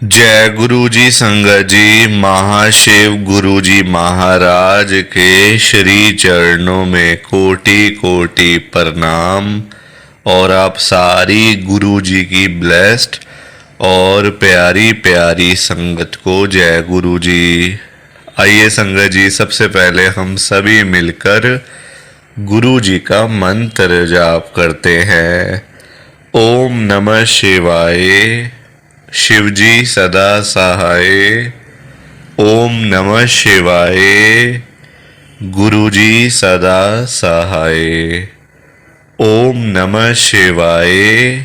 जय गुरु जी संगत जी। महाशिव गुरु जी महाराज के श्री चरणों में कोटि कोटि प्रणाम। और आप सारी गुरु जी की ब्लेस्ड और प्यारी प्यारी संगत को जय गुरु जी। आइए संगत जी, सबसे पहले हम सभी मिलकर गुरु जी का मंत्र जाप करते हैं। ओम नमः शिवाय, शिवजी सदा सहाय। ओम नमः शिवाय, गुरुजी सदा सहाय। ओम नमः शिवाय,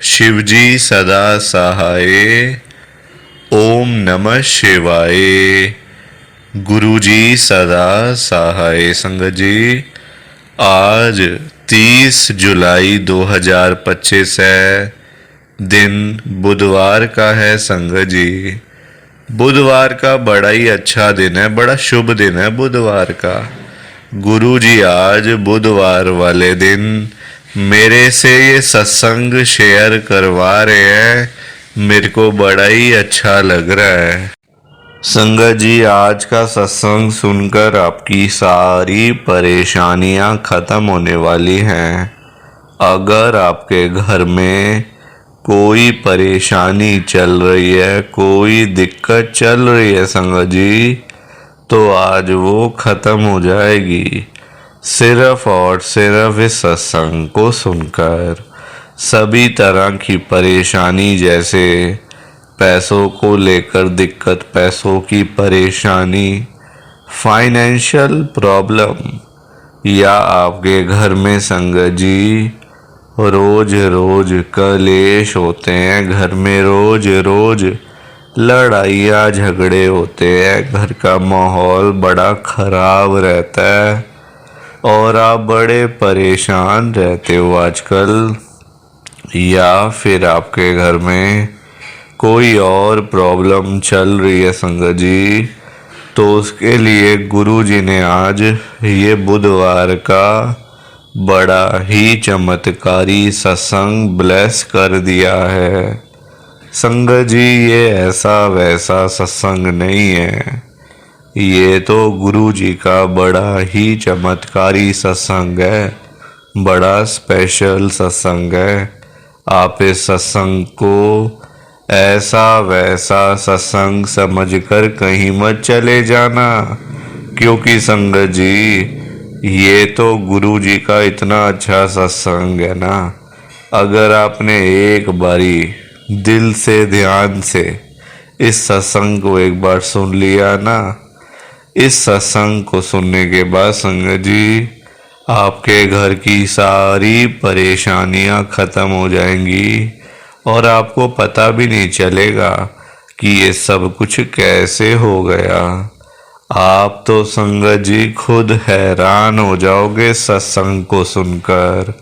शिवजी सदा सहाय। ओम नमः शिवाय, गुरुजी सदा सहाय। संगत जी, आज 30 जुलाई 2025 है। दिन बुधवार का है संगत जी। बुधवार का बड़ा ही अच्छा दिन है, बड़ा शुभ दिन है बुधवार का। गुरु जी आज बुधवार वाले दिन मेरे से ये सत्संग शेयर करवा रहे हैं। मेरे को बड़ा ही अच्छा लग रहा है। संगत जी, आज का सत्संग सुनकर आपकी सारी परेशानियां खत्म होने वाली हैं। अगर आपके घर में कोई परेशानी चल रही है, कोई दिक्कत चल रही है संगत जी, तो आज वो खत्म हो जाएगी सिर्फ और सिर्फ इस सत्संग को सुनकर। सभी तरह की परेशानी, जैसे पैसों को लेकर दिक्कत, पैसों की परेशानी, फाइनेंशियल प्रॉब्लम, या आपके घर में संगत जी रोज रोज कलेश होते हैं, घर में रोज रोज लड़ाइयाँ झगड़े होते हैं, घर का माहौल बड़ा खराब रहता है और आप बड़े परेशान रहते हो आजकल, या फिर आपके घर में कोई और प्रॉब्लम चल रही है संगत जी, तो उसके लिए गुरु जी ने आज ये बुधवार का बड़ा ही चमत्कारी सत्संग ब्लेस कर दिया है। संगत जी, ये ऐसा वैसा सत्संग नहीं है, ये तो गुरु जी का बड़ा ही चमत्कारी सत्संग है, बड़ा स्पेशल सत्संग है। आप इस सत्संग को ऐसा वैसा सत्संग समझकर कहीं मत चले जाना, क्योंकि संगत जी ये तो गुरु जी का इतना अच्छा सत्संग है ना। अगर आपने एक बारी दिल से ध्यान से इस सत्संग को एक बार सुन लिया ना, इस सत्संग को सुनने के बाद संगत जी आपके घर की सारी परेशानियां खत्म हो जाएंगी और आपको पता भी नहीं चलेगा कि ये सब कुछ कैसे हो गया। आप तो संगत जी खुद हैरान हो जाओगे सत्संग को सुनकर।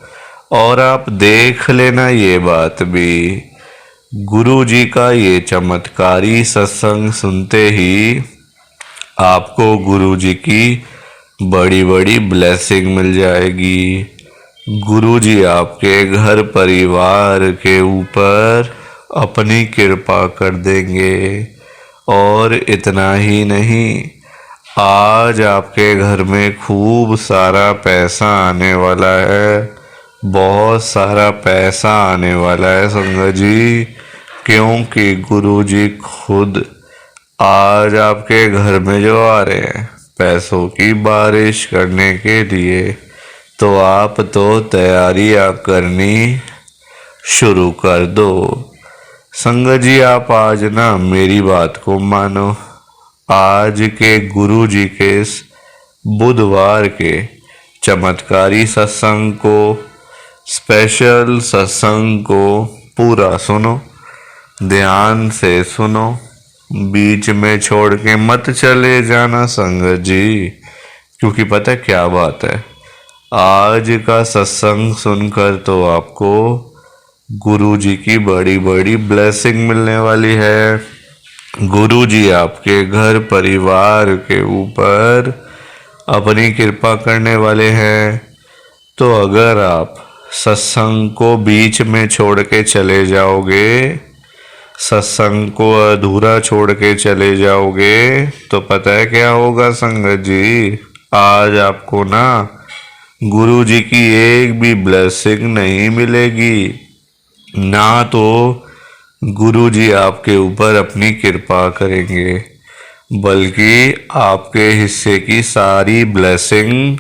और आप देख लेना ये बात भी, गुरु जी का ये चमत्कारी सत्संग सुनते ही आपको गुरु जी की बड़ी बड़ी ब्लेसिंग मिल जाएगी। गुरु जी आपके घर परिवार के ऊपर अपनी कृपा कर देंगे। और इतना ही नहीं, आज आपके घर में खूब सारा पैसा आने वाला है, बहुत सारा पैसा आने वाला है संगत जी, क्योंकि गुरु जी खुद आज आपके घर में जो आ रहे हैं पैसों की बारिश करने के लिए। तो आप तो तैयारियां करनी शुरू कर दो। संगत जी, आप आज ना मेरी बात को मानो। आज के गुरु जी के इस बुधवार के चमत्कारी सत्संग को, स्पेशल सत्संग को पूरा सुनो, ध्यान से सुनो, बीच में छोड़ के मत चले जाना संगत जी, क्योंकि पता क्या बात है, आज का सत्संग सुनकर तो आपको गुरु जी की बड़ी बड़ी ब्लेसिंग मिलने वाली है। गुरु जी आपके घर परिवार के ऊपर अपनी कृपा करने वाले हैं। तो अगर आप सत्संग को बीच में छोड़ के चले जाओगे सत्संग को अधूरा छोड़ के चले जाओगे तो पता है क्या होगा संगत जी? आज आपको ना गुरु जी की एक भी ब्लेसिंग नहीं मिलेगी, ना तो गुरु जी आपके ऊपर अपनी कृपा करेंगे, बल्कि आपके हिस्से की सारी ब्लेसिंग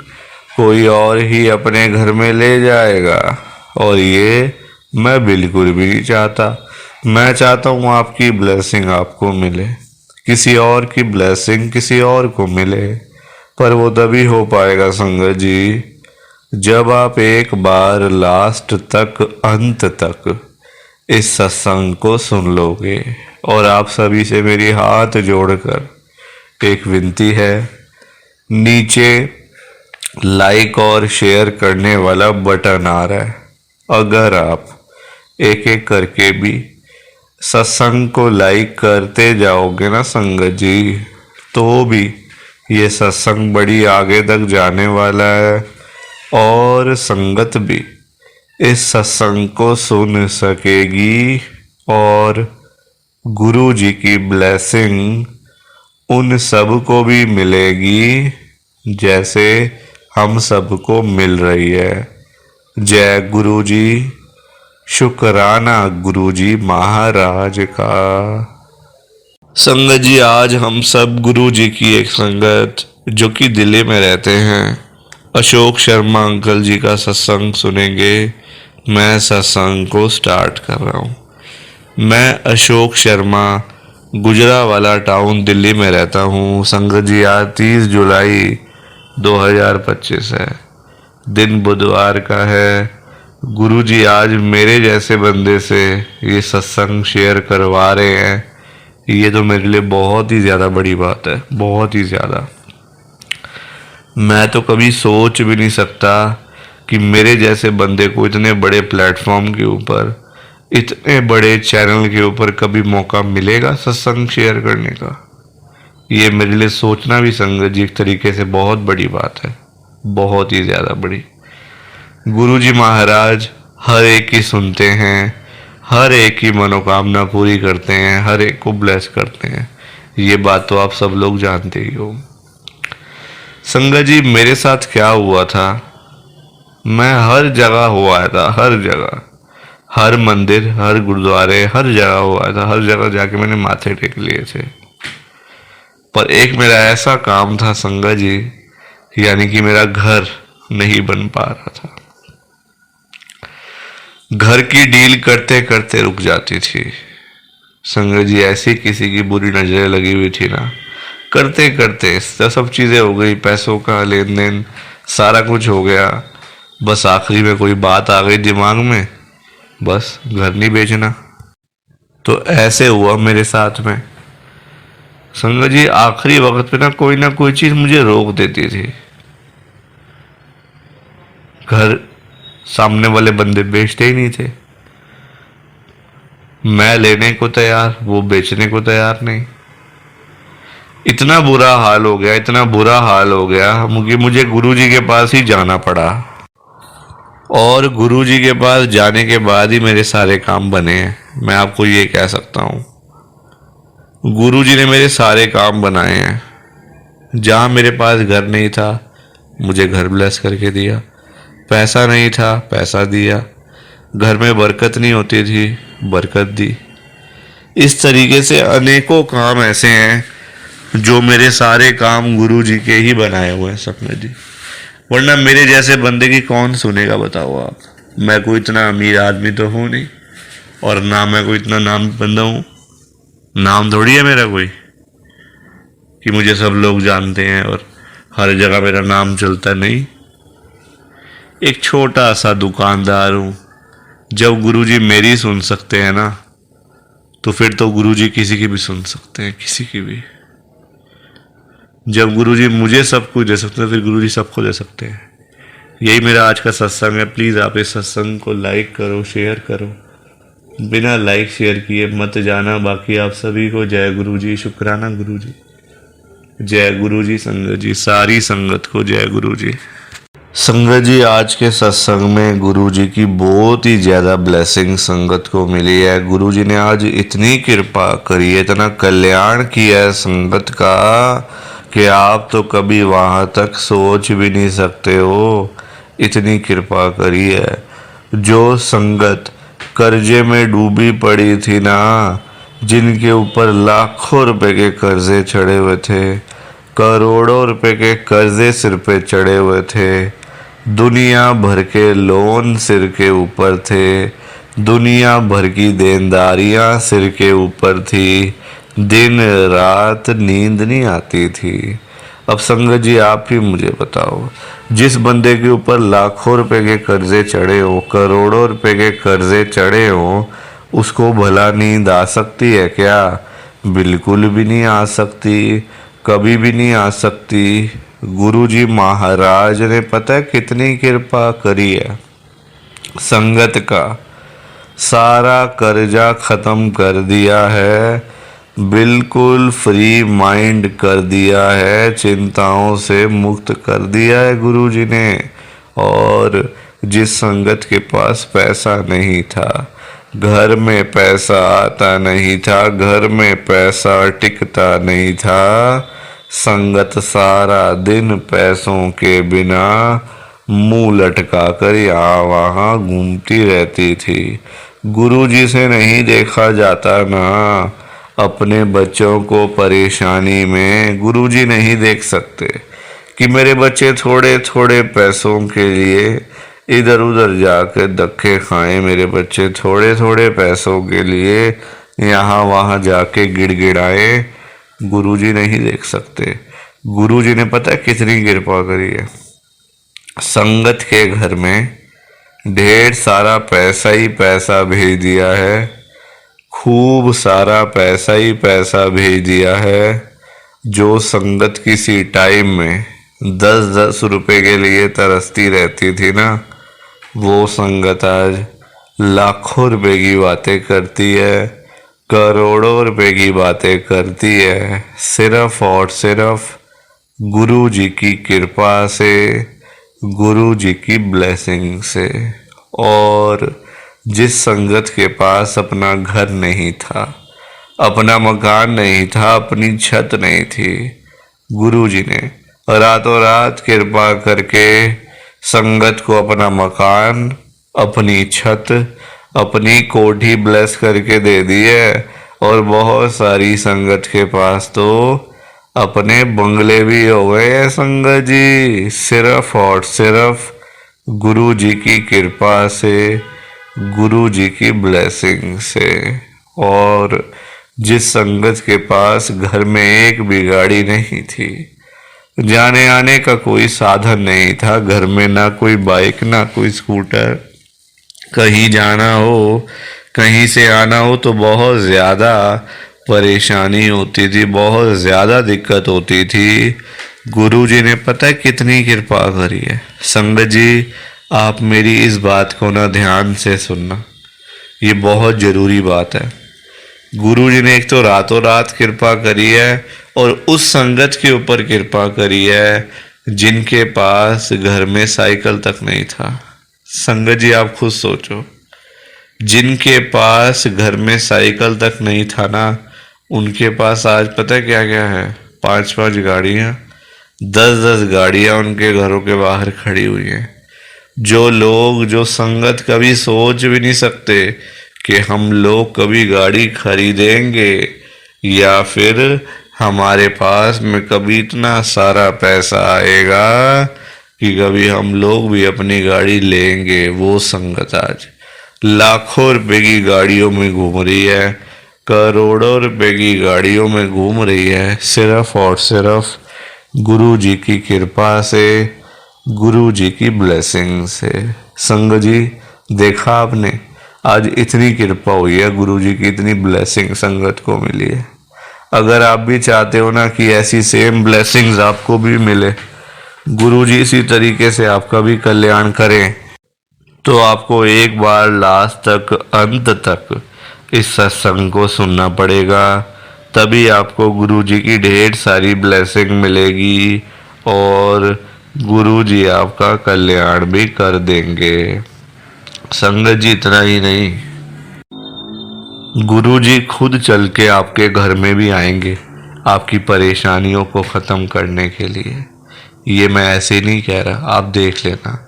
कोई और ही अपने घर में ले जाएगा। और ये मैं बिल्कुल भी नहीं चाहता। मैं चाहता हूँ आपकी ब्लेसिंग आपको मिले, किसी और की ब्लेसिंग किसी और को मिले, पर वो तभी हो पाएगा संगत जी जब आप एक बार लास्ट तक, अंत तक इस सत्संग को सुन लोगे। और आप सभी से मेरी हाथ जोड़कर एक विनती है, नीचे लाइक और शेयर करने वाला बटन आ रहा है, अगर आप एक एक करके भी सत्संग को लाइक करते जाओगे ना संगत जी, तो भी ये सत्संग बड़ी आगे तक जाने वाला है और संगत भी इस सत्संग को सुन सकेगी और गुरु जी की ब्लेसिंग उन सब को भी मिलेगी जैसे हम सबको मिल रही है। जय गुरु जी, शुक्राना गुरु जी महाराज का। संगत जी, आज हम सब गुरु जी की एक संगत जो कि दिल्ली में रहते हैं, अशोक शर्मा अंकल जी का सत्संग सुनेंगे। मैं सत्संग को स्टार्ट कर रहा हूँ। मैं अशोक शर्मा, गुजरावाला टाउन, दिल्ली में रहता हूँ। संगत जी, आज 30 जुलाई 2025 है, दिन बुधवार का है। गुरुजी आज मेरे जैसे बंदे से ये सत्संग शेयर करवा रहे हैं, ये तो मेरे लिए बहुत ही ज़्यादा बड़ी बात है, बहुत ही ज़्यादा। मैं तो कभी सोच भी नहीं सकता कि मेरे जैसे बंदे को इतने बड़े प्लेटफॉर्म के ऊपर, इतने बड़े चैनल के ऊपर कभी मौका मिलेगा सत्संग शेयर करने का। ये मेरे लिए सोचना भी संगत जी एक तरीके से बहुत बड़ी बात है, बहुत ही ज़्यादा बड़ी। गुरुजी महाराज हर एक की सुनते हैं, हर एक की मनोकामना पूरी करते हैं, हर एक को ब्लेस करते हैं। ये बात तो आप सब लोग जानते ही हो। संगत जी, मेरे साथ क्या हुआ था, मैं हर जगह हुआ था, हर जगह, हर मंदिर, हर गुरुद्वारे, हर जगह हुआ था, हर जगह जाके मैंने माथे टेक लिए थे। पर एक मेरा ऐसा काम था संगत जी, यानी कि मेरा घर नहीं बन पा रहा था। घर की डील करते करते रुक जाती थी संगत जी। ऐसी किसी की बुरी नजरें लगी हुई थी ना, करते करते सब चीज़ें हो गई, पैसों का लेन देन सारा कुछ हो गया, बस आखिरी में कोई बात आ गई दिमाग में, बस घर नहीं बेचना। तो ऐसे हुआ मेरे साथ में संगत जी। आखिरी वक्त पे ना कोई चीज़ मुझे रोक देती थी। घर सामने वाले बंदे बेचते ही नहीं थे, मैं लेने को तैयार, वो बेचने को तैयार नहीं। इतना बुरा हाल हो गया, इतना बुरा हाल हो गया कि मुझे गुरुजी के पास ही जाना पड़ा। और गुरुजी के पास जाने के बाद ही मेरे सारे काम बने हैं, मैं आपको ये कह सकता हूँ। गुरुजी ने मेरे सारे काम बनाए हैं। जहाँ मेरे पास घर नहीं था, मुझे घर ब्लेस करके दिया। पैसा नहीं था, पैसा दिया। घर में बरकत नहीं होती थी, बरकत दी। इस तरीके से अनेकों काम ऐसे हैं जो मेरे सारे काम गुरु जी के ही बनाए हुए हैं सपने जी। वरना मेरे जैसे बंदे की कौन सुनेगा बताओ आप। मैं कोई इतना अमीर आदमी तो हूँ नहीं, और ना मैं कोई इतना नाम बंदा हूँ। नाम थोड़ी है मेरा कोई कि मुझे सब लोग जानते हैं और हर जगह मेरा नाम चलता, नहीं। एक छोटा सा दुकानदार हूँ। जब गुरुजी मेरी सुन सकते हैं ना, तो फिर तो गुरुजी किसी की भी सुन सकते हैं, किसी की भी। जब गुरुजी मुझे सब कुछ दे सकते हैं, फिर गुरुजी सबको दे सकते हैं। यही मेरा आज का सत्संग है। प्लीज़ आप इस सत्संग को लाइक करो, शेयर करो। बिना लाइक शेयर किए मत जाना। बाकी आप सभी को जय गुरुजी, शुक्राना गुरुजी, जय गुरुजी। संगत जी, सारी संगत को जय गुरुजी। संगत जी, आज के सत्संग में गुरु जी की बहुत ही ज़्यादा ब्लेसिंग संगत को मिली है। गुरु जी ने आज इतनी कृपा करी है, इतना कल्याण किया है संगत का कि आप तो कभी वहाँ तक सोच भी नहीं सकते हो। इतनी कृपा करी है। जो संगत कर्जे में डूबी पड़ी थी ना, जिनके ऊपर लाखों रुपए के कर्जे चढ़े हुए थे, करोड़ों रुपए के कर्जे सिर पे चढ़े हुए थे, दुनिया भर के लोन सिर के ऊपर थे, दुनिया भर की देनदारियां सिर के ऊपर थी, दिन रात नींद नहीं आती थी। अब संगत जी, आप ही मुझे बताओ, जिस बंदे के ऊपर लाखों रुपए के कर्जे चढ़े हो, करोड़ों रुपए के कर्जे चढ़े हो, उसको भला नींद आ सकती है क्या? बिल्कुल भी नहीं आ सकती, कभी भी नहीं आ सकती। गुरुजी महाराज ने पता है कितनी कृपा करी है। संगत का सारा कर्जा खत्म कर दिया है, बिल्कुल फ्री माइंड कर दिया है, चिंताओं से मुक्त कर दिया है गुरुजी ने। और जिस संगत के पास पैसा नहीं था, घर में पैसा आता नहीं था, घर में पैसा टिकता नहीं था, संगत सारा दिन पैसों के बिना मुंह लटका कर यहाँ वहाँ घूमती रहती थी। गुरुजी से नहीं देखा जाता ना अपने बच्चों को परेशानी में। गुरुजी नहीं देख सकते कि मेरे बच्चे थोड़े थोड़े पैसों के लिए इधर उधर जाकर धक्के खाएं, मेरे बच्चे थोड़े थोड़े पैसों के लिए यहाँ वहाँ जाके गिड़गिड़ाएं। गुरुजी नहीं देख सकते। गुरुजी ने पता है कितनी कृपा करी है। संगत के घर में ढेर सारा पैसा ही पैसा भेज दिया है, खूब सारा पैसा ही पैसा भेज दिया है। जो संगत किसी टाइम में 10-10 रुपए के लिए तरसती रहती थी ना, वो संगत आज लाखों रुपए की बातें करती है, करोड़ों रुपए की बातें करती है, सिर्फ और सिर्फ गुरु जी की कृपा से, गुरु जी की ब्लेसिंग से। और जिस संगत के पास अपना घर नहीं था, अपना मकान नहीं था, अपनी छत नहीं थी, गुरु जी ने रातों रात कृपा करके संगत को अपना मकान, अपनी छत, अपनी कोठी ब्लेस करके दे दी है। और बहुत सारी संगत के पास तो अपने बंगले भी हो गए हैं संगत जी, सिर्फ और सिर्फ गुरु जी की कृपा से, गुरु जी की ब्लेसिंग से। और जिस संगत के पास घर में एक भी गाड़ी नहीं थी, जाने आने का कोई साधन नहीं था, घर में ना कोई बाइक ना कोई स्कूटर, कहीं जाना हो, कहीं से आना हो तो बहुत ज़्यादा परेशानी होती थी, बहुत ज़्यादा दिक्कत होती थी। गुरु जी ने पता है कितनी कृपा करी है। संगत जी, आप मेरी इस बात को ना ध्यान से सुनना, ये बहुत ज़रूरी बात है। गुरु जी ने एक तो रातों रात कृपा करी है, और उस संगत के ऊपर कृपा करी है जिनके पास घर में साइकिल तक नहीं था। संगत जी, आप खुद सोचो, जिनके पास घर में साइकिल तक नहीं था ना, उनके पास आज पता है क्या क्या है? 5-5 गाड़ियाँ, 10-10 गाड़ियाँ उनके घरों के बाहर खड़ी हुई हैं। जो लोग, जो संगत कभी सोच भी नहीं सकते कि हम लोग कभी गाड़ी खरीदेंगे, या फिर हमारे पास में कभी इतना सारा पैसा आएगा कि कभी हम लोग भी अपनी गाड़ी लेंगे, वो संगत आज लाखों रुपए की गाड़ियों में घूम रही है, करोड़ों रुपए की गाड़ियों में घूम रही है, सिर्फ और सिर्फ गुरु जी की कृपा से, गुरु जी की ब्लेसिंग से। संगत जी, देखा आपने, आज इतनी कृपा हुई है, गुरु जी की इतनी ब्लेसिंग संगत को मिली है। अगर आप भी चाहते हो ना कि ऐसी सेम ब्लेसिंग्स आपको भी मिले, गुरु जी इसी तरीके से आपका भी कल्याण करें, तो आपको एक बार लास्ट तक, अंत तक इस सत्संग को सुनना पड़ेगा। तभी आपको गुरु जी की ढेर सारी ब्लेसिंग मिलेगी। और गुरुजी आपका कल्याण भी कर देंगे। संगत जी इतना ही नहीं, गुरुजी खुद चल के आपके घर में भी आएंगे आपकी परेशानियों को ख़त्म करने के लिए। ये मैं ऐसे नहीं कह रहा, आप देख लेना।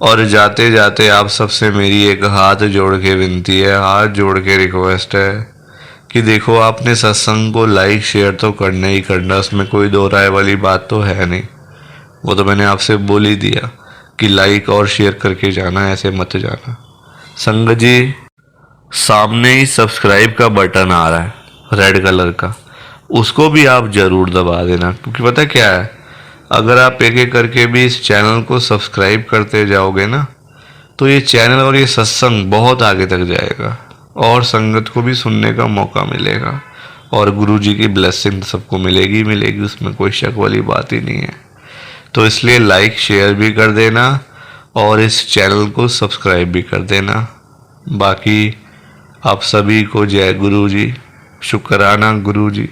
और जाते जाते आप सबसे मेरी एक हाथ जोड़ के विनती है, हाथ जोड़ के रिक्वेस्ट है कि देखो, आपने सत्संग को लाइक शेयर तो करना ही करना, उसमें कोई दो राय वाली बात तो है नहीं। वो तो मैंने आपसे बोल ही दिया कि लाइक और शेयर करके जाना, ऐसे मत जाना। संगत जी, सामने ही सब्सक्राइब का बटन आ रहा है रेड कलर का, उसको भी आप जरूर दबा देना। क्योंकि पता क्या है, अगर आप एक एक करके भी इस चैनल को सब्सक्राइब करते जाओगे ना, तो ये चैनल और ये सत्संग बहुत आगे तक जाएगा और संगत को भी सुनने का मौका मिलेगा और गुरु जी की ब्लेसिंग सबको मिलेगी मिलेगी, उसमें कोई शक वाली बात ही नहीं है। तो इसलिए लाइक शेयर भी कर देना और इस चैनल को सब्सक्राइब भी कर देना। बाकी आप सभी को जय गुरु जी, शुक्राना गुरु जी,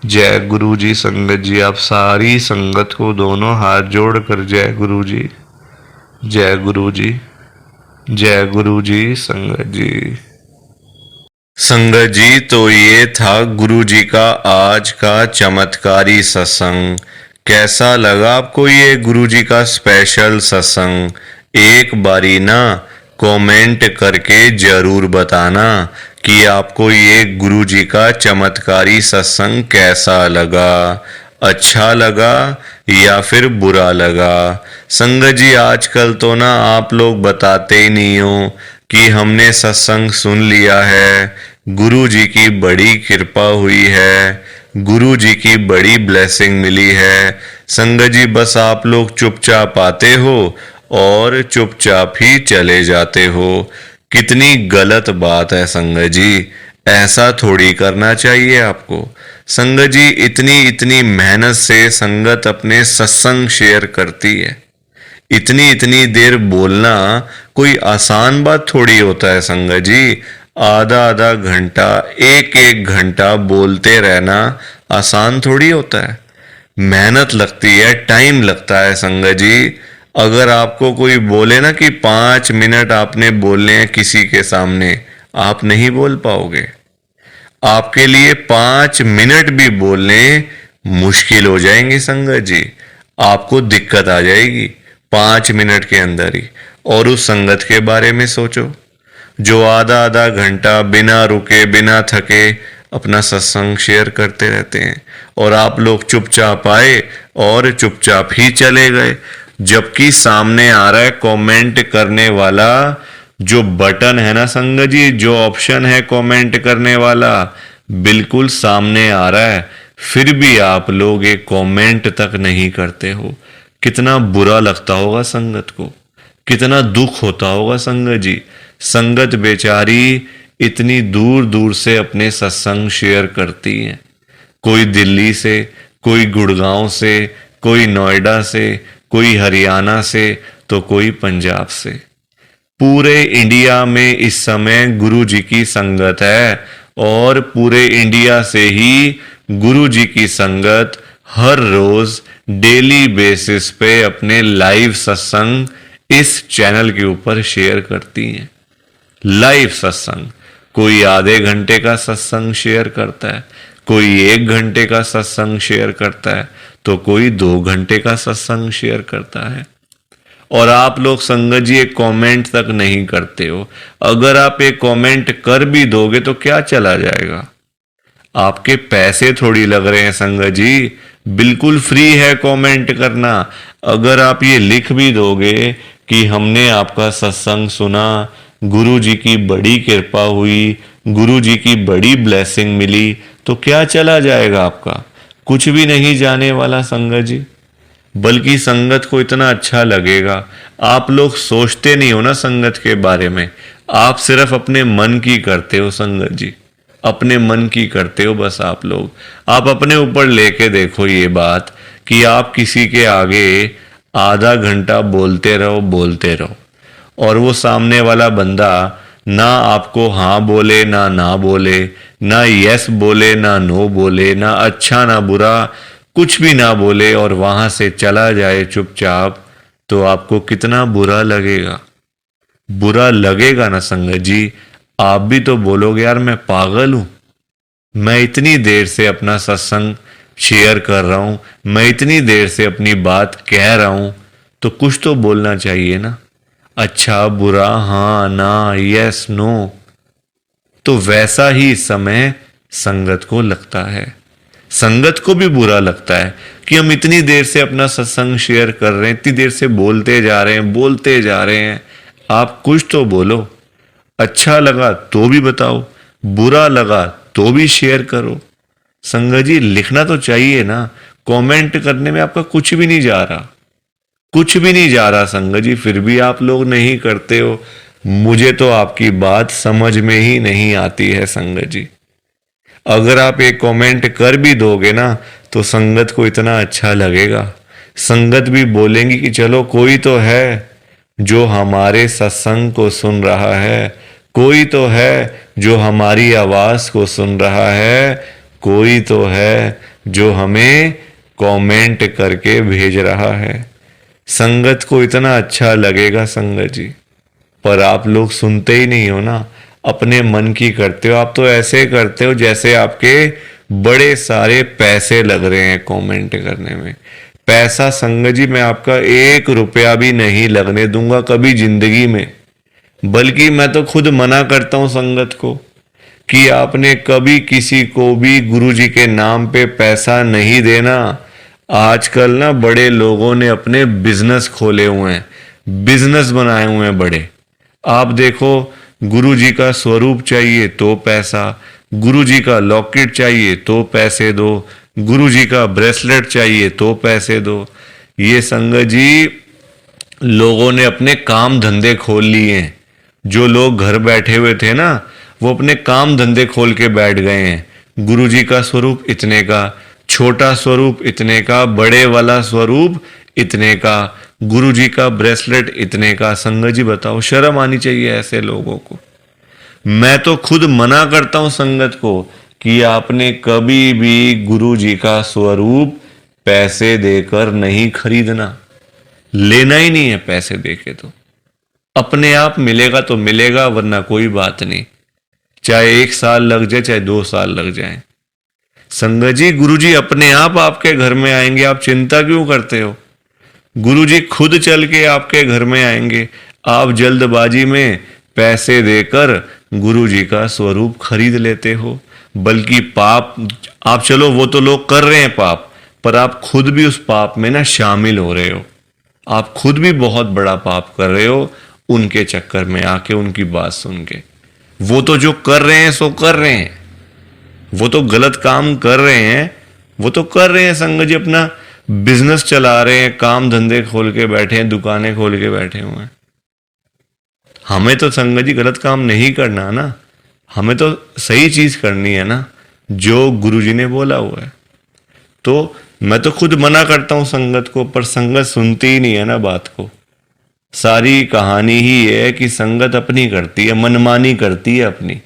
जय गुरु जी। संगत जी, आप सारी संगत को दोनों हाथ जोड़ कर जय गुरु जी, जय गुरु जी, जय गुरु जी। संगत जी, संगत जी, तो ये था गुरु जी का आज का चमत्कारी सत्संग। कैसा लगा आपको ये गुरु जी का स्पेशल सत्संग? एक बारी ना कमेंट करके जरूर बताना कि आपको ये गुरु जी का चमत्कारी सत्संग कैसा लगा, अच्छा लगा या फिर बुरा लगा। संगत जी, आजकल तो ना आप लोग बताते ही नहीं हो कि हमने सत्संग सुन लिया है, गुरु जी की बड़ी कृपा हुई है, गुरु जी की बड़ी ब्लेसिंग मिली है। संगत जी, बस आप लोग चुपचाप आते हो और चुपचाप ही चले जाते हो। कितनी गलत बात है संगत जी, ऐसा थोड़ी करना चाहिए आपको। संगत जी, इतनी इतनी मेहनत से संगत अपने सत्संग शेयर करती है, इतनी इतनी देर बोलना कोई आसान बात थोड़ी होता है संगत जी। आधा आधा घंटा, एक एक घंटा बोलते रहना आसान थोड़ी होता है, मेहनत लगती है, टाइम लगता है संगत जी। अगर आपको कोई बोले ना कि 5 मिनट आपने बोलने हैं किसी के सामने, आप नहीं बोल पाओगे। आपके लिए 5 मिनट भी बोलने मुश्किल हो जाएंगे संगत जी, आपको दिक्कत आ जाएगी 5 मिनट के अंदर ही। और उस संगत के बारे में सोचो जो आधा आधा घंटा बिना रुके बिना थके अपना सत्संग शेयर करते रहते हैं और आप लोग चुपचाप आए और चुपचाप ही चले गए। जबकि सामने आ रहा है कमेंट करने वाला जो बटन है ना संगत जी, जो ऑप्शन है कमेंट करने वाला, बिल्कुल सामने आ रहा है, फिर भी आप लोग एक कमेंट तक नहीं करते हो। कितना बुरा लगता होगा संगत को, कितना दुख होता होगा संगत जी। संगत बेचारी इतनी दूर दूर से अपने सत्संग शेयर करती है, कोई दिल्ली से, कोई गुड़गांव से, कोई नोएडा से, कोई हरियाणा से, तो कोई पंजाब से। पूरे इंडिया में इस समय गुरु जी की संगत है और पूरे इंडिया से ही गुरु जी की संगत हर रोज डेली बेसिस पे अपने लाइव सत्संग इस चैनल के ऊपर शेयर करती हैं। लाइव सत्संग, कोई आधे घंटे का सत्संग शेयर करता है, कोई 1 घंटे का सत्संग शेयर करता है, तो कोई 2 घंटे का सत्संग शेयर करता है। और आप लोग संगत जी एक कमेंट तक नहीं करते हो। अगर आप एक कमेंट कर भी दोगे तो क्या चला जाएगा, आपके पैसे थोड़ी लग रहे हैं संगत जी, बिल्कुल फ्री है कमेंट करना। अगर आप ये लिख भी दोगे कि हमने आपका सत्संग सुना, गुरु जी की बड़ी कृपा हुई, गुरु जी की बड़ी ब्लेसिंग मिली, तो क्या चला जाएगा आपका, कुछ भी नहीं जाने वाला संगत जी। बल्कि संगत को इतना अच्छा लगेगा। आप लोग सोचते नहीं हो ना संगत के बारे में, आप सिर्फ अपने मन की करते हो संगत जी, अपने मन की करते हो बस। आप लोग आप अपने ऊपर लेके देखो ये बात कि आप किसी के आगे आधा घंटा बोलते रहो और वो सामने वाला बंदा ना आपको हाँ बोले ना बोले, ना यस बोले ना नो बोले, ना अच्छा ना बुरा, कुछ भी ना बोले और वहां से चला जाए चुपचाप, तो आपको कितना बुरा लगेगा। बुरा लगेगा ना संगत जी। आप भी तो बोलोगे यार मैं पागल हूं, मैं इतनी देर से अपना सत्संग शेयर कर रहा हूं, मैं इतनी देर से अपनी बात कह रहा हूं, तो कुछ तो बोलना चाहिए ना। अच्छा बुरा, हाँ ना, यस नो। तो वैसा ही इस समय संगत को लगता है। संगत को भी बुरा लगता है कि हम इतनी देर से अपना सत्संग शेयर कर रहे हैं, इतनी देर से बोलते जा रहे हैं, बोलते जा रहे हैं। आप कुछ तो बोलो। अच्छा लगा तो भी बताओ, बुरा लगा तो भी शेयर करो। संगत जी लिखना तो चाहिए ना। कमेंट करने में आपका कुछ भी नहीं जा रहा, कुछ भी नहीं जा रहा संगत जी, फिर भी आप लोग नहीं करते हो। मुझे तो आपकी बात समझ में ही नहीं आती है संगत जी। अगर आप एक कमेंट कर भी दोगे ना तो संगत को इतना अच्छा लगेगा। संगत भी बोलेंगी कि चलो कोई तो है जो हमारे सत्संग को सुन रहा है, कोई तो है जो हमारी आवाज को सुन रहा है, कोई तो है जो हमें कमेंट करके भेज रहा है। संगत को इतना अच्छा लगेगा संगत जी। पर आप लोग सुनते ही नहीं हो ना, अपने मन की करते हो। आप तो ऐसे करते हो जैसे आपके बड़े सारे पैसे लग रहे हैं कमेंट करने में। पैसा संगत जी मैं आपका 1 रुपया भी नहीं लगने दूंगा कभी जिंदगी में। बल्कि मैं तो खुद मना करता हूं संगत को कि आपने कभी किसी को भी गुरु जी के नाम पे पैसा नहीं देना। आजकल ना बड़े लोगों ने अपने बिजनेस खोले हुए हैं, बिजनेस बनाए हुए हैं बड़े। आप देखो, गुरु जी का स्वरूप चाहिए तो पैसा, गुरु जी का लॉकेट चाहिए तो पैसे दो, गुरु जी का ब्रेसलेट चाहिए तो पैसे दो। ये संगत जी लोगों ने अपने काम धंधे खोल लिए हैं। जो लोग घर बैठे हुए थे ना, वो अपने काम धंधे खोल के बैठ गए हैं। गुरु जी का स्वरूप इतने का, छोटा स्वरूप इतने का, बड़े वाला स्वरूप इतने का, गुरु जी का ब्रेसलेट इतने का। संगत जी बताओ, शर्म आनी चाहिए ऐसे लोगों को। मैं तो खुद मना करता हूं संगत को कि आपने कभी भी गुरु जी का स्वरूप पैसे देकर नहीं खरीदना। लेना ही नहीं है पैसे देके। तो अपने आप मिलेगा तो मिलेगा, वरना कोई बात नहीं। चाहे 1 साल लग जाए, चाहे 2 साल लग जाए। संगत जी गुरु जी अपने आप आपके घर में आएंगे, आप चिंता क्यों करते हो। गुरु जी खुद चल के आपके घर में आएंगे। आप जल्दबाजी में पैसे देकर गुरु जी का स्वरूप खरीद लेते हो। बल्कि पाप, आप चलो वो तो लोग कर रहे हैं पाप, पर आप खुद भी उस पाप में ना शामिल हो रहे हो। आप खुद भी बहुत बड़ा पाप कर रहे हो उनके चक्कर में आके, उनकी बात सुन के। वो तो जो कर रहे हैं सो कर रहे हैं, वो तो गलत काम कर रहे हैं, वो तो कर रहे हैं संगत जी, अपना बिजनेस चला रहे हैं, काम धंधे खोल के बैठे हैं, दुकानें खोल के बैठे हुए हैं। हमें तो संगत जी गलत काम नहीं करना ना, हमें तो सही चीज करनी है ना, जो गुरु जी ने बोला हुआ है। तो मैं तो खुद मना करता हूं संगत को, पर संगत सुनती ही नहीं है ना बात को। सारी कहानी ही है कि संगत अपनी करती है, मनमानी करती है अपनी।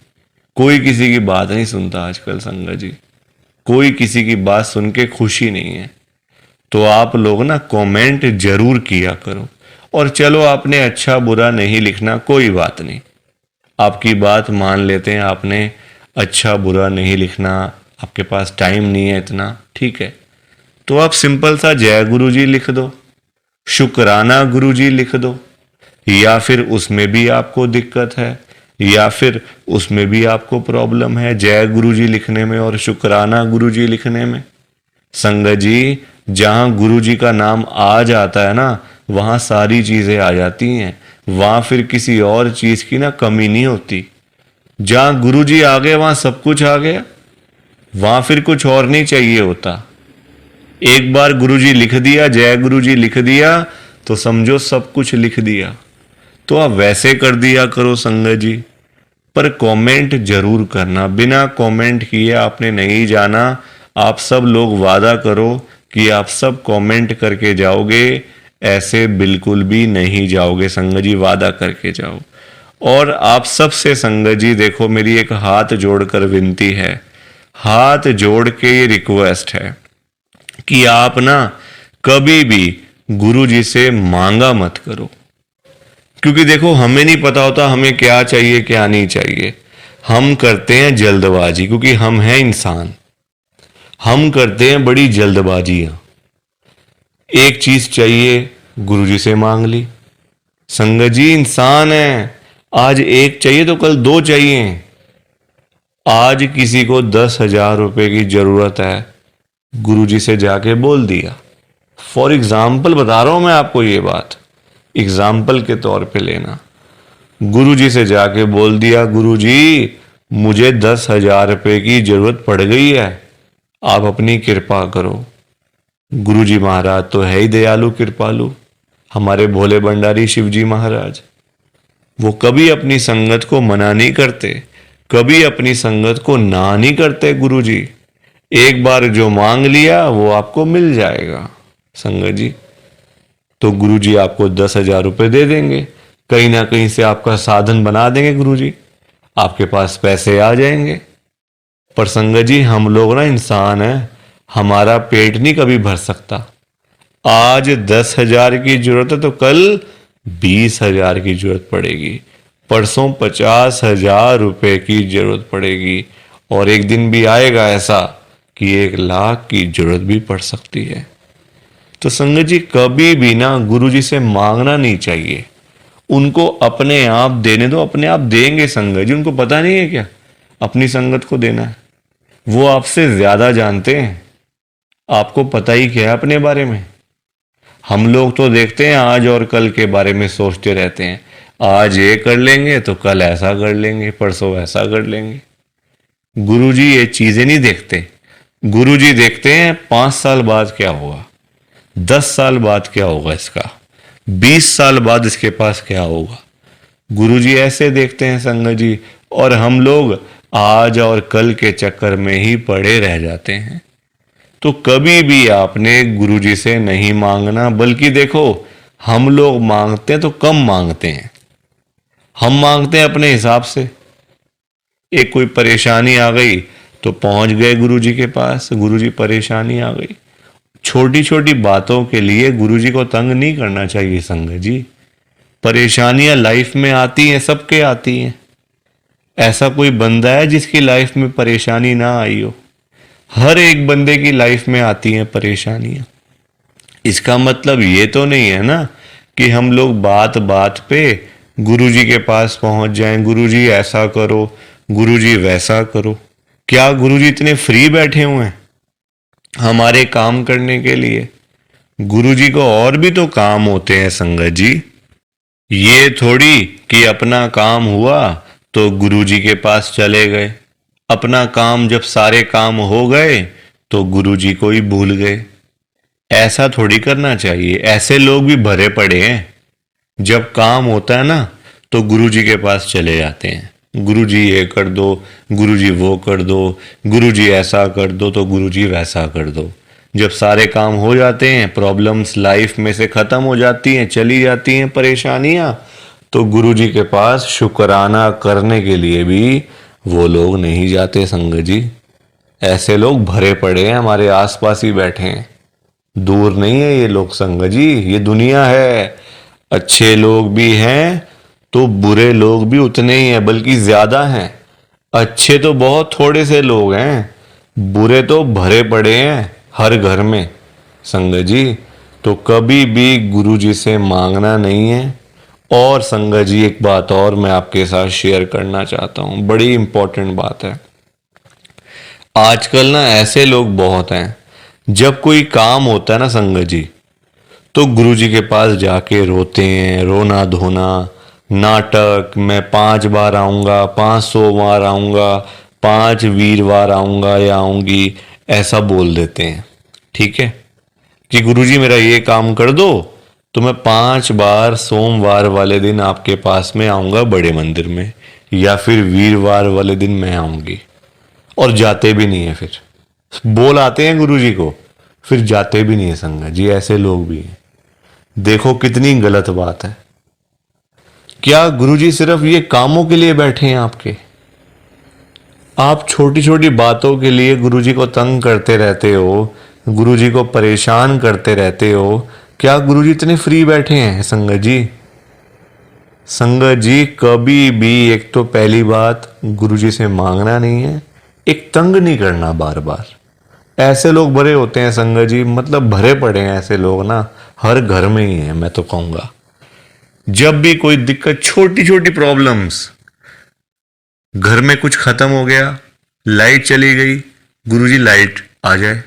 कोई किसी की बात नहीं सुनता आजकल संगत जी, कोई किसी की बात सुन के खुशी नहीं है। तो आप लोग ना कमेंट जरूर किया करो। और चलो आपने अच्छा बुरा नहीं लिखना, कोई बात नहीं, आपकी बात मान लेते हैं। आपने अच्छा बुरा नहीं लिखना, आपके पास टाइम नहीं है इतना, ठीक है। तो आप सिंपल सा जय गुरु जी लिख दो, शुक्राना गुरु जी लिख दो। या फिर उसमें भी आपको दिक्कत है, या फिर उसमें भी आपको प्रॉब्लम है जय गुरु जी लिखने में और शुक्राना गुरु जी लिखने में। संगत जी जहां गुरु जी का नाम आ जाता है ना, वहां सारी चीजें आ जाती हैं। वहां फिर किसी और चीज की ना कमी नहीं होती। जहां गुरु जी आ गए वहां सब कुछ आ गया, वहां फिर कुछ और नहीं चाहिए होता। एक बार गुरु जी लिख दिया, जय गुरु जी लिख दिया, तो समझो सब कुछ लिख दिया। तो आप वैसे कर दिया करो संगत जी। पर कमेंट जरूर करना, बिना कमेंट किए आपने नहीं जाना। आप सब लोग वादा करो कि आप सब कमेंट करके जाओगे, ऐसे बिल्कुल भी नहीं जाओगे संगत जी, वादा करके जाओ। और आप सबसे संगत जी देखो, मेरी एक हाथ जोड़कर विनती है, हाथ जोड़ के ये रिक्वेस्ट है कि आप ना कभी भी गुरु जी से मांगा मत करो, क्योंकि देखो हमें नहीं पता होता हमें क्या चाहिए क्या नहीं चाहिए। हम करते हैं जल्दबाजी, क्योंकि हम हैं इंसान, हम करते हैं बड़ी जल्दबाजियां। एक चीज चाहिए, गुरुजी से मांग ली। संगत जी इंसान है, आज एक चाहिए तो कल दो चाहिए। आज किसी को 10,000 रुपए की जरूरत है, गुरुजी से जाके बोल दिया। फॉर एग्जाम्पल बता रहा हूं मैं आपको, ये बात एग्जाम्पल के तौर पे लेना। गुरुजी से जाके बोल दिया, गुरुजी मुझे 10,000 रुपए की जरूरत पड़ गई है, आप अपनी कृपा करो। गुरुजी महाराज तो है ही दयालु कृपालु, हमारे भोले भंडारी शिवजी महाराज। वो कभी अपनी संगत को मना नहीं करते, कभी अपनी संगत को ना नहीं करते। गुरुजी एक बार जो मांग लिया वो आपको मिल जाएगा संगत जी। तो गुरुजी आपको 10,000 रुपए दे देंगे, कहीं ना कहीं से आपका साधन बना देंगे गुरुजी, आपके पास पैसे आ जाएंगे। पर संगत जी हम लोग ना इंसान हैं, हमारा पेट नहीं कभी भर सकता। आज 10,000 की जरूरत है तो कल 20,000 की जरूरत पड़ेगी, परसों 50,000 रुपए की जरूरत पड़ेगी, और एक दिन भी आएगा ऐसा कि 1,00,000 की जरूरत भी पड़ सकती है। तो संगत जी कभी भी ना गुरुजी से मांगना नहीं चाहिए, उनको अपने आप देने दो, अपने आप देंगे संगत जी। उनको पता नहीं है क्या अपनी संगत को देना है, वो आपसे ज्यादा जानते हैं। आपको पता ही क्या है अपने बारे में। हम लोग तो देखते हैं आज और कल के बारे में सोचते रहते हैं, आज ये कर लेंगे तो कल ऐसा कर लेंगे, परसों ऐसा कर लेंगे। गुरुजी ये चीजें नहीं देखते। गुरुजी देखते हैं 5 साल बाद क्या होगा, 10 साल बाद क्या होगा इसका, 20 साल बाद इसके पास क्या होगा। गुरुजी ऐसे देखते हैं संगत जी, और हम लोग आज और कल के चक्कर में ही पड़े रह जाते हैं। तो कभी भी आपने गुरुजी से नहीं मांगना, बल्कि देखो हम लोग मांगते हैं तो कम मांगते हैं, हम मांगते हैं अपने हिसाब से। एक कोई परेशानी आ गई तो पहुंच गए गुरुजी के पास, गुरुजी परेशानी आ गई। छोटी छोटी बातों के लिए गुरुजी को तंग नहीं करना चाहिए संगत जी। परेशानियां लाइफ में आती हैं, सबके आती हैं। ऐसा कोई बंदा है जिसकी लाइफ में परेशानी ना आई हो? हर एक बंदे की लाइफ में आती हैं परेशानियां। इसका मतलब ये तो नहीं है ना कि हम लोग बात बात पे गुरुजी के पास पहुंच जाएं, गुरुजी ऐसा करो, गुरुजी वैसा करो। क्या गुरुजी इतने फ्री बैठे हुए हैं हमारे काम करने के लिए? गुरुजी को और भी तो काम होते हैं संगत जी। ये थोड़ी कि अपना काम हुआ तो गुरुजी के पास चले गए, अपना काम जब सारे काम हो गए तो गुरुजी को ही भूल गए। ऐसा थोड़ी करना चाहिए। ऐसे लोग भी भरे पड़े हैं, जब काम होता है ना तो गुरुजी के पास चले जाते हैं, गुरुजी ये कर दो, गुरुजी वो कर दो, गुरुजी ऐसा कर दो तो गुरुजी वैसा कर दो। जब सारे काम हो जाते हैं, प्रॉब्लम्स लाइफ में से खत्म हो जाती हैं, चली जाती हैं परेशानियां, तो गुरुजी के पास शुक्राना करने के लिए भी वो लोग नहीं जाते संगत जी। ऐसे लोग भरे पड़े हैं, हमारे आसपास ही बैठे हैं, दूर नहीं है ये लोग संगत जी। ये दुनिया है, अच्छे लोग भी हैं तो बुरे लोग भी उतने ही हैं, बल्कि ज्यादा हैं। अच्छे तो बहुत थोड़े से लोग हैं, बुरे तो भरे पड़े हैं हर घर में संगत जी। तो कभी भी गुरुजी से मांगना नहीं है। और संगत जी एक बात और मैं आपके साथ शेयर करना चाहता हूं, बड़ी इंपॉर्टेंट बात है। आजकल ना ऐसे लोग बहुत हैं, जब कोई काम होता है ना संगत जी, तो गुरुजी के पास जाके रोते हैं, रोना धोना, नाटक, मैं 5 बार आऊंगा, 500 बार आऊंगा, 5 वीरवार आऊंगा या आऊंगी, ऐसा बोल देते हैं। ठीक है कि गुरुजी मेरा ये काम कर दो तो मैं 5 बार सोमवार वाले दिन आपके पास में आऊंगा बड़े मंदिर में, या फिर वीरवार वाले दिन मैं आऊंगी। और जाते भी नहीं है, फिर बोल आते हैं गुरुजी को, फिर जाते भी नहीं है संगत जी। ऐसे लोग भी हैं। देखो कितनी गलत बात है। क्या गुरुजी सिर्फ ये कामों के लिए बैठे हैं आपके? आप छोटी छोटी बातों के लिए गुरुजी को तंग करते रहते हो, गुरुजी को परेशान करते रहते हो। क्या गुरुजी इतने फ्री बैठे हैं संगत जी? संगत जी कभी भी, एक तो पहली बात, गुरुजी से मांगना नहीं है, एक तंग नहीं करना बार बार। ऐसे लोग भरे होते हैं संगत जी, मतलब भरे पड़े हैं ऐसे लोग ना, हर घर में ही है मैं तो कहूंगा। जब भी कोई दिक्कत, छोटी छोटी प्रॉब्लम्स, घर में कुछ खत्म हो गया, लाइट चली गई, गुरुजी लाइट आ जाए,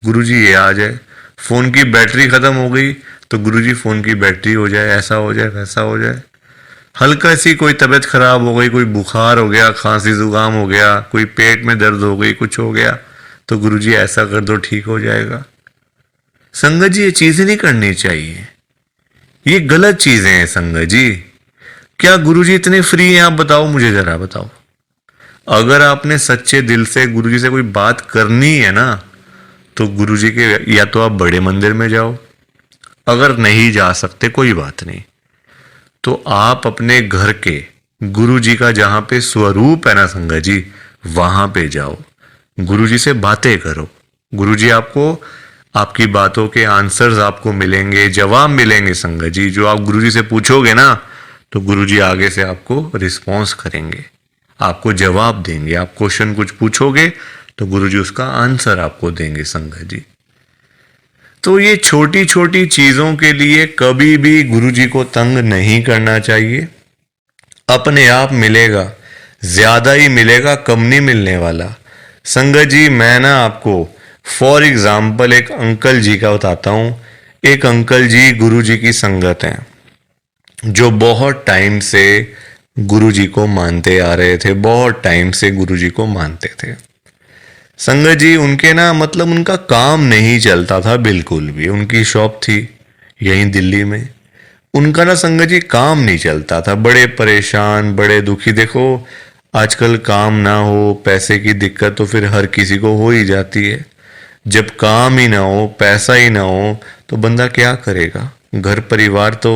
गुरुजी ये आ जाए, फोन की बैटरी खत्म हो गई तो गुरुजी फोन की बैटरी हो जाए, ऐसा हो जाए वैसा हो जाए। हल्का सी कोई तबीयत खराब हो गई, कोई बुखार हो गया, खांसी जुकाम हो गया, कोई पेट में दर्द हो गई, कुछ हो गया, तो गुरुजी ऐसा कर दो ठीक हो जाएगा। संगत जी ये चीजें नहीं करनी चाहिए, ये गलत चीजें हैं संगत जी। क्या गुरुजी इतने फ्री हैं? आप बताओ, मुझे जरा बताओ। अगर आपने सच्चे दिल से गुरुजी से कोई बात करनी है ना, तो गुरुजी के या तो आप बड़े मंदिर में जाओ, अगर नहीं जा सकते कोई बात नहीं, तो आप अपने घर के गुरुजी का जहां पे स्वरूप है ना संगत जी, वहां पे जाओ, गुरुजी से बातें करो। गुरुजी आपको, आपकी बातों के आंसर्स आपको मिलेंगे, जवाब मिलेंगे संगत जी। जो आप गुरुजी से पूछोगे ना, तो गुरुजी आगे से आपको रिस्पॉन्स करेंगे, आपको जवाब देंगे। आप क्वेश्चन कुछ पूछोगे तो गुरुजी उसका आंसर आपको देंगे संगत जी। तो ये छोटी छोटी चीजों के लिए कभी भी गुरुजी को तंग नहीं करना चाहिए। अपने आप मिलेगा, ज्यादा ही मिलेगा, कम नहीं मिलने वाला। संगत जी मैं ना आपको फॉर एग्जाम्पल एक अंकल जी का बताता हूं। एक अंकल जी गुरुजी की संगत हैं, जो बहुत टाइम से गुरुजी को मानते आ रहे थे, बहुत टाइम से गुरुजी को मानते थे। संगत जी उनके ना, मतलब उनका काम नहीं चलता था बिल्कुल भी। उनकी शॉप थी यहीं दिल्ली में, उनका ना संगत जी काम नहीं चलता था, बड़े परेशान, बड़े दुखी। देखो आजकल काम ना हो, पैसे की दिक्कत तो फिर हर किसी को हो ही जाती है। जब काम ही ना हो, पैसा ही ना हो, तो बंदा क्या करेगा? घर परिवार तो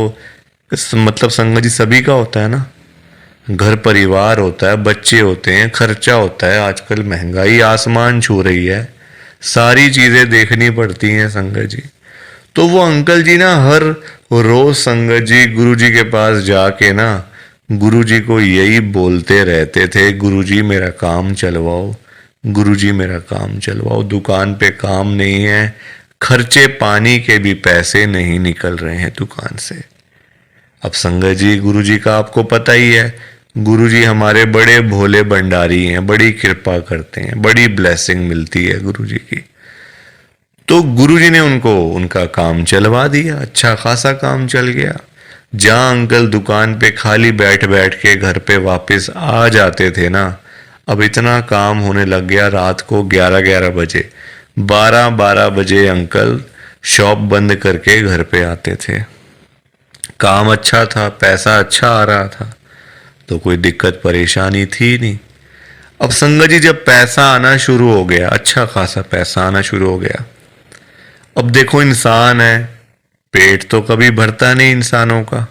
मतलब संगत जी सभी का होता है ना, घर परिवार होता है, बच्चे होते हैं, खर्चा होता है। आजकल महंगाई आसमान छू रही है, सारी चीजें देखनी पड़ती हैं संगत जी। तो वो अंकल जी ना हर रोज संगत जी गुरुजी के पास जाके ना गुरुजी को यही बोलते रहते थे, गुरुजी मेरा काम चलवाओ, गुरुजी मेरा काम चलवाओ, दुकान पे काम नहीं है, खर्चे पानी के भी पैसे नहीं निकल रहे हैं दुकान से। अब संगत जी गुरुजी का आपको पता ही है, गुरुजी हमारे बड़े भोले भंडारी हैं, बड़ी कृपा करते हैं, बड़ी ब्लेसिंग मिलती है गुरुजी की। तो गुरुजी ने उनको उनका काम चलवा दिया, अच्छा खासा काम चल गया। जहां अंकल दुकान पे खाली बैठ बैठ के घर पे वापस आ जाते थे ना, अब इतना काम होने लग गया, रात को 11-11 बजे, 12-12 बजे अंकल शॉप बंद करके घर पे आते थे। काम अच्छा था, पैसा अच्छा आ रहा था, तो कोई दिक्कत परेशानी थी नहीं। अब संगत जी जब पैसा आना शुरू हो गया, अच्छा खासा पैसा आना शुरू हो गया, अब देखो इंसान है, पेट तो कभी भरता नहीं इंसानों का।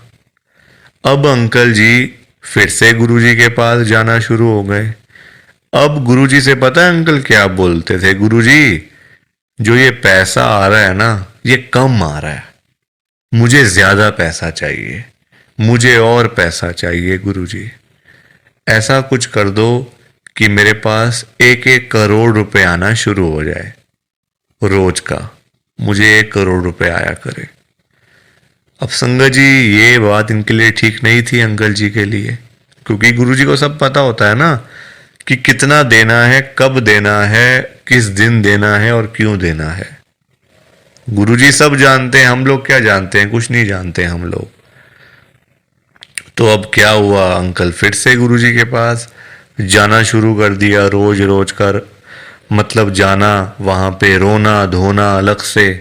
अब अंकल जी फिर से गुरुजी के पास जाना शुरू हो गए। अब गुरुजी से पता है अंकल क्या बोलते थे? गुरुजी जो ये पैसा आ रहा है ना, ये कम आ रहा है, मुझे ज्यादा पैसा चाहिए, मुझे और पैसा चाहिए गुरुजी। ऐसा कुछ कर दो कि मेरे पास 1-1 करोड़ रुपए आना शुरू हो जाए रोज का, मुझे 1 करोड़ रुपए आया करे। अब संगत जी ये बात इनके लिए ठीक नहीं थी अंकल जी के लिए, क्योंकि गुरुजी को सब पता होता है ना कि कितना देना है, कब देना है, किस दिन देना है और क्यों देना है। गुरुजी सब जानते हैं, हम लोग क्या जानते हैं? कुछ नहीं जानते हम लोग। तो अब क्या हुआ, अंकल फिर से गुरुजी के पास जाना शुरू कर दिया, रोज रोज कर, मतलब जाना, वहां पे रोना धोना अलग से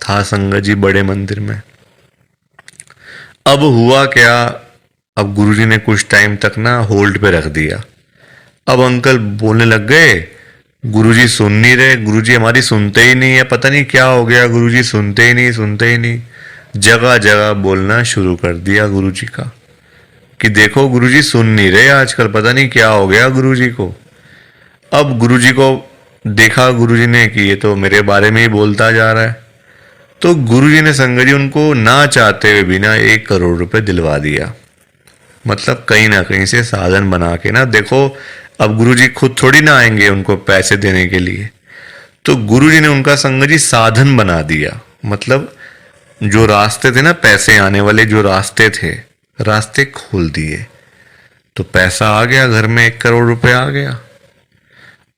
था संगत जी बड़े मंदिर में। अब हुआ क्या, अब गुरुजी ने कुछ टाइम तक ना होल्ड पे रख दिया। अब अंकल बोलने लग गए, गुरुजी सुन नहीं रहे, गुरुजी हमारी सुनते ही नहीं है, पता नहीं क्या हो गया, गुरुजी सुनते ही नहीं, सुनते ही नहीं। जगह जगह बोलना शुरू कर दिया गुरुजी का कि देखो गुरुजी सुन नहीं रहे आजकल, पता नहीं क्या हो गया गुरुजी को। अब गुरुजी को देखा गुरुजी ने कि ये तो मेरे बारे में ही बोलता जा रहा है, तो गुरुजी ने संगत जी उनको ना चाहते हुए भी ना 1 करोड़ रुपए दिलवा दिया। मतलब कहीं ना कहीं से साधन बना के ना, देखो अब गुरुजी खुद थोड़ी ना आएंगे उनको पैसे देने के लिए, तो गुरुजी ने उनका संगत जी साधन बना दिया। मतलब जो रास्ते थे ना, पैसे आने वाले जो रास्ते थे, रास्ते खोल दिए। तो पैसा आ गया घर में, 1 करोड़ रुपए आ गया।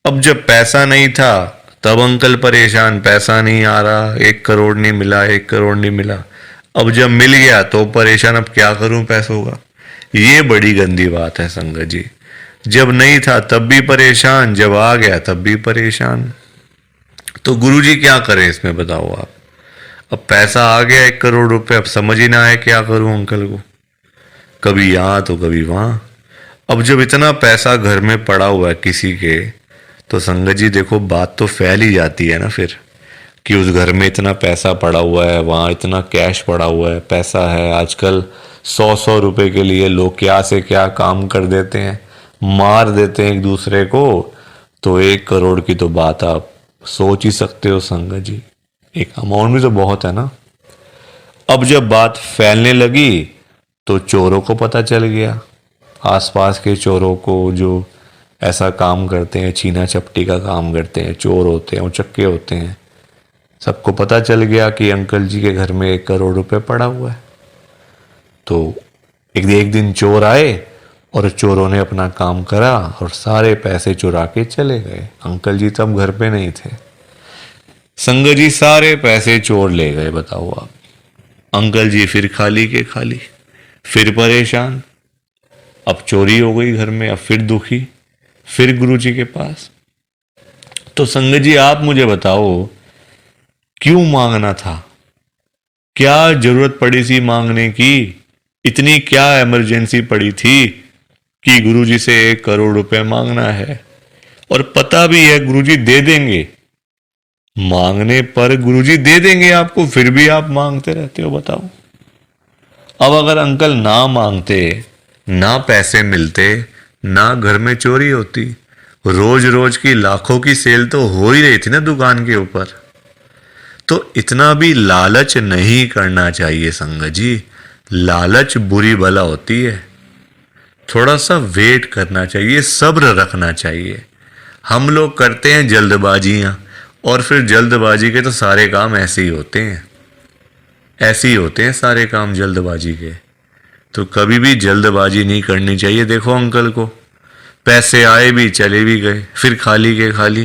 अब जब पैसा नहीं था तब अंकल परेशान, पैसा नहीं आ रहा, 1 करोड़ नहीं मिला, 1 करोड़ नहीं मिला। अब जब मिल गया तो परेशान, अब क्या करूं पैसों का। ये बड़ी गंदी बात है संगत जी। जब नहीं था तब भी परेशान, जब आ गया तब भी परेशान। तो गुरुजी क्या करें इसमें बताओ आप। अब पैसा आ गया 1 करोड़ रुपए, अब समझ ही ना आए क्या करूं अंकल को, कभी यहाँ तो कभी वहां। अब जब इतना पैसा घर में पड़ा हुआ है किसी के, तो संगत जी देखो बात तो फैल ही जाती है ना फिर, कि उस घर में इतना पैसा पड़ा हुआ है, वहाँ इतना कैश पड़ा हुआ है, पैसा है। आजकल 100-100 रुपए के लिए लोग क्या से क्या काम कर देते हैं, मार देते हैं एक दूसरे को। तो 1 करोड़ की तो बात आप सोच ही सकते हो संगत जी, एक अमाउंट भी तो बहुत है ना। अब जब बात फैलने लगी तो चोरों को पता चल गया, आसपास के चोरों को, जो ऐसा काम करते हैं, छीना चपटी का काम करते हैं, चोर होते हैं, उचक्के होते हैं, सबको पता चल गया कि अंकल जी के घर में 1 करोड़ रुपए पड़ा हुआ है। तो एक दिन चोर आए और चोरों ने अपना काम करा और सारे पैसे चुरा के चले गए। अंकल जी तब घर पे नहीं थे। संगत जी सारे पैसे चोर ले गए, बताओ आप। अंकल जी फिर खाली के खाली, फिर परेशान। अब चोरी हो गई घर में, अब फिर दुखी, फिर गुरुजी के पास। तो संगत जी आप मुझे बताओ, क्यों मांगना था, क्या जरूरत पड़ी थी मांगने की, इतनी क्या इमरजेंसी पड़ी थी कि गुरुजी से 1 करोड़ रुपए मांगना है। और पता भी है गुरुजी दे देंगे, मांगने पर गुरुजी दे देंगे आपको, फिर भी आप मांगते रहते हो, बताओ। अब अगर अंकल ना मांगते, ना पैसे मिलते, ना घर में चोरी होती, रोज रोज की लाखों की सेल तो हो ही रही थी ना दुकान के ऊपर। तो इतना भी लालच नहीं करना चाहिए संगत जी, लालच बुरी बला होती है। थोड़ा सा वेट करना चाहिए, सब्र रखना चाहिए। हम लोग करते हैं जल्दबाजियां, और फिर जल्दबाजी के तो सारे काम ऐसे ही होते हैं, ऐसे ही होते हैं सारे काम जल्दबाजी के। तो कभी भी जल्दबाजी नहीं करनी चाहिए। देखो अंकल को पैसे आए भी चले भी गए, फिर खाली के खाली।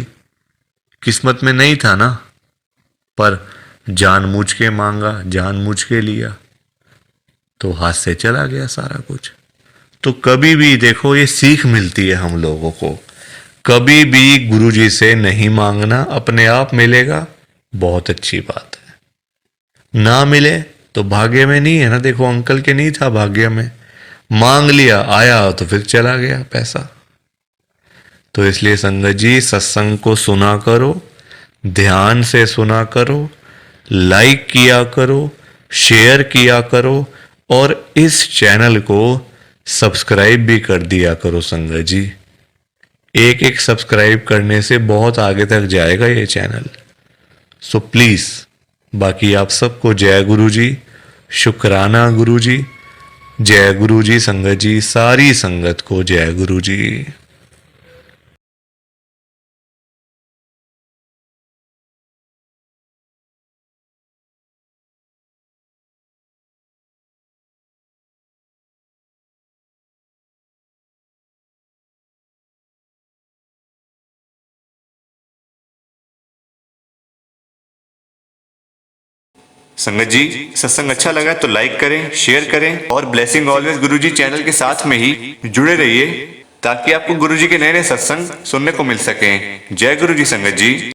किस्मत में नहीं था ना, पर जानबूझ के मांगा, जानबूझ के लिया, तो हाथ से चला गया सारा कुछ। तो कभी भी देखो ये सीख मिलती है हम लोगों को, कभी भी गुरुजी से नहीं मांगना, अपने आप मिलेगा, बहुत अच्छी बात है। ना मिले तो भाग्य में नहीं है ना। देखो अंकल के नहीं था भाग्य में, मांग लिया, आया तो फिर चला गया पैसा। तो इसलिए संगत जी सत्संग को सुना करो, ध्यान से सुना करो, लाइक किया करो, शेयर किया करो, और इस चैनल को सब्सक्राइब भी कर दिया करो संगत जी। एक एक सब्सक्राइब करने से बहुत आगे तक जाएगा ये चैनल। सो प्लीज, बाकी आप सबको जय गुरु जी, शुक्राना गुरु जी, जय गुरु जी संगत जी, सारी संगत को जय गुरु जी। संगत जी सत्संग अच्छा लगा तो लाइक करें, शेयर करें और ब्लेसिंग ऑलवेज गुरुजी चैनल के साथ में ही जुड़े रहिए, ताकि आपको गुरुजी के नए नए सत्संग सुनने को मिल सकें। जय गुरुजी संगत जी।